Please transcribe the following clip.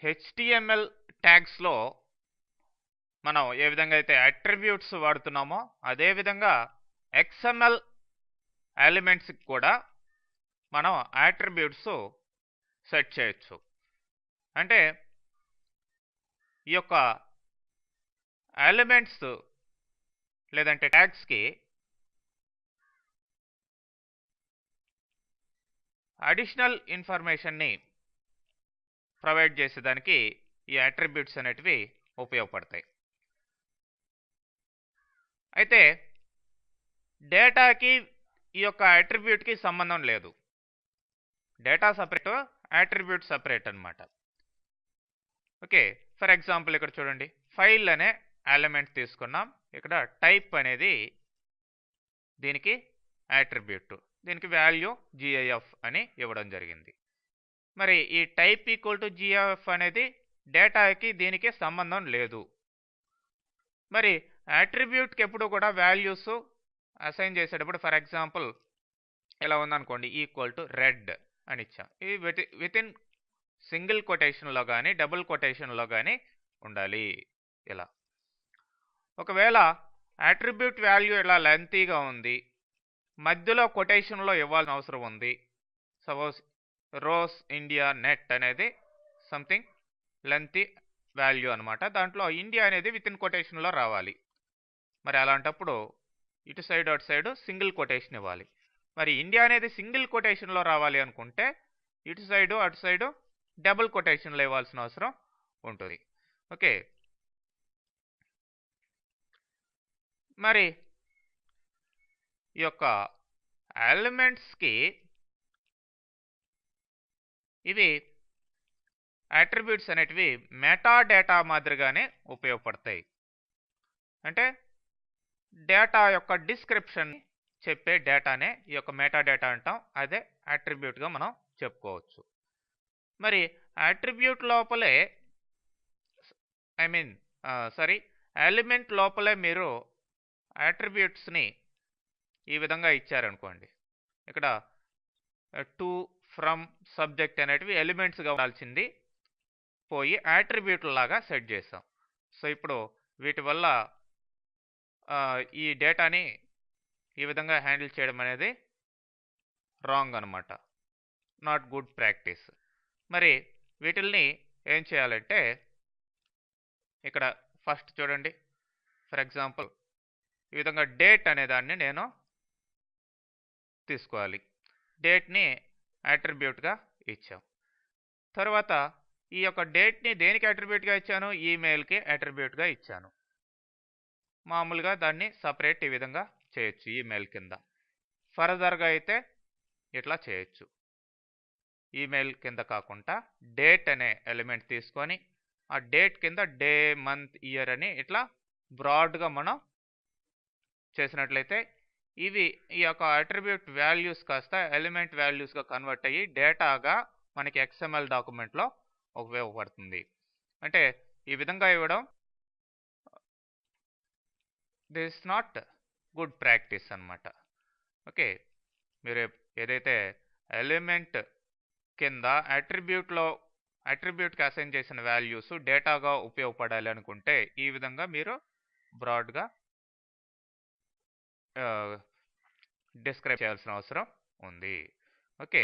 HTML ట్యాగ్స్లో మనం ఏ విధంగా అయితే అట్రిబ్యూట్స్ వాడుతున్నామో అదేవిధంగా XML ఎలిమెంట్స్కి కూడా మనం అట్రిబ్యూట్స్ సెట్ చేయొచ్చు. అంటే ఈ యొక్క ఎలిమెంట్స్ లేదంటే ట్యాగ్స్కి అడిషనల్ ఇన్ఫర్మేషన్ని ప్రొవైడ్ చేసేదానికి ఈ అట్రిబ్యూట్స్ అనేటివి ఉపయోగపడతాయి. అయితే డేటాకి ఈ యొక్క అట్రిబ్యూట్కి సంబంధం లేదు. డేటా సపరేట్, అట్రిబ్యూట్ సపరేట్ అన్నమాట. ఓకే, ఫర్ ఎగ్జాంపుల్ ఇక్కడ చూడండి, ఫైల్ అనే ఎలిమెంట్ తీసుకున్నాం. ఇక్కడ టైప్ అనేది దీనికి అట్రిబ్యూట్, దీనికి వాల్యూ GIF అని ఇవ్వడం జరిగింది. మరి ఈ టైప్ ఈక్వల్ టు GIF అనేది డేటాకి దీనికి సంబంధం లేదు. మరి అట్రిబ్యూట్కి ఎప్పుడు కూడా వాల్యూస్ అసైన్ చేసేటప్పుడు ఫర్ ఎగ్జాంపుల్ ఇలా ఉందనుకోండి, ఈక్వల్ టు రెడ్ అని ఇచ్చాం. ఇది విత్ ఇన్ సింగిల్ కొటేషన్లో కానీ డబుల్ కొటేషన్లో కానీ ఉండాలి. ఇలా ఒకవేళ అట్రిబ్యూట్ వాల్యూ ఇలా లెంతీగా ఉంది, మధ్యలో కొటేషన్లో ఇవ్వాల్సిన అవసరం ఉంది. సపోజ్ రోస్ ఇండియా నెట్ అనేది సంథింగ్ లెంతీ వాల్యూ అనమాట. దాంట్లో ఇండియా అనేది విత్ ఇన్ కొటేషన్లో రావాలి. మరి అలాంటప్పుడు ఇటు సైడ్ అటు సైడ్ సింగిల్ కొటేషన్ ఇవ్వాలి. మరి ఇండియా అనేది సింగిల్ కొటేషన్లో రావాలి అనుకుంటే ఇటు సైడు అటు సైడు డబుల్ కొటేషన్లో ఇవ్వాల్సిన అవసరం ఉంటుంది. ఓకే, మరి ఈ యొక్క ఎలిమెంట్స్కి ఇవి అట్రిబ్యూట్స్ అనేటివి మెటా డేటా మాదిరిగానే ఉపయోగపడతాయి. అంటే డేటా యొక్క డిస్క్రిప్షన్ చెప్పే డేటానే ఈ యొక్క మెటా డేటా అంటాం. అదే అట్రిబ్యూట్గా మనం చెప్పుకోవచ్చు. మరి అట్రిబ్యూట్ లోపలే ఎలిమెంట్ లోపలే మీరు అట్రిబ్యూట్స్ని ఈ విధంగా ఇచ్చారనుకోండి. ఇక్కడ టు, ఫ్రమ్, సబ్జెక్ట్ అనేటివి ఎలిమెంట్స్గా ఉండాల్సింది పోయి అట్రిబ్యూట్ లాగా సెట్ చేసాం. సో ఇప్పుడు వీటి వల్ల ఈ డేటాని ఈ విధంగా హ్యాండిల్ చేయడం అనేది రాంగ్ అనమాట, నాట్ గుడ్ ప్రాక్టీస్. మరి వీటిల్ని ఏం చేయాలంటే ఇక్కడ ఫస్ట్ చూడండి, ఫర్ ఎగ్జాంపుల్ ఈ విధంగా డేట్ అనే దాన్ని నేను తీసుకోవాలి. డేట్ని అట్రిబ్యూట్గా ఇచ్చాం. తర్వాత ఈ యొక్క డేట్ని దేనికి అట్రిబ్యూట్గా ఇచ్చాను? ఈమెయిల్కి అట్రిబ్యూట్గా ఇచ్చాను. మామూలుగా దాన్ని సపరేట్ ఈ విధంగా చేయొచ్చు ఈమెయిల్ కింద. ఫర్దర్గా అయితే ఇట్లా చేయొచ్చు. ఈమెయిల్ కింద కాకుండా డేట్ అనే ఎలిమెంట్ తీసుకొని ఆ డేట్ కింద డే, మంత్, ఇయర్ అని ఇట్లా బ్రాడ్గా మనం చేసినట్లయితే ఇవి ఈ యొక్క అట్రిబ్యూట్ వాల్యూస్ కాస్త ఎలిమెంట్ వాల్యూస్గా కన్వర్ట్ అయ్యి డేటాగా మనకి XML డాక్యుమెంట్లో ఉపయోగపడుతుంది. అంటే ఈ విధంగా ఇవ్వడం దిస్ నాట్ గుడ్ ప్రాక్టీస్ అన్నమాట. ఓకే, మీరు ఏదైతే ఎలిమెంట్ కింద అట్రిబ్యూట్కి అసైన్ చేసిన వాల్యూస్ డేటాగా ఉపయోగపడాలి అనుకుంటే ఈ విధంగా మీరు బ్రాడ్గా డిస్క్రైబ్ చేయాల్సిన అవసరం ఉంది. ఓకే.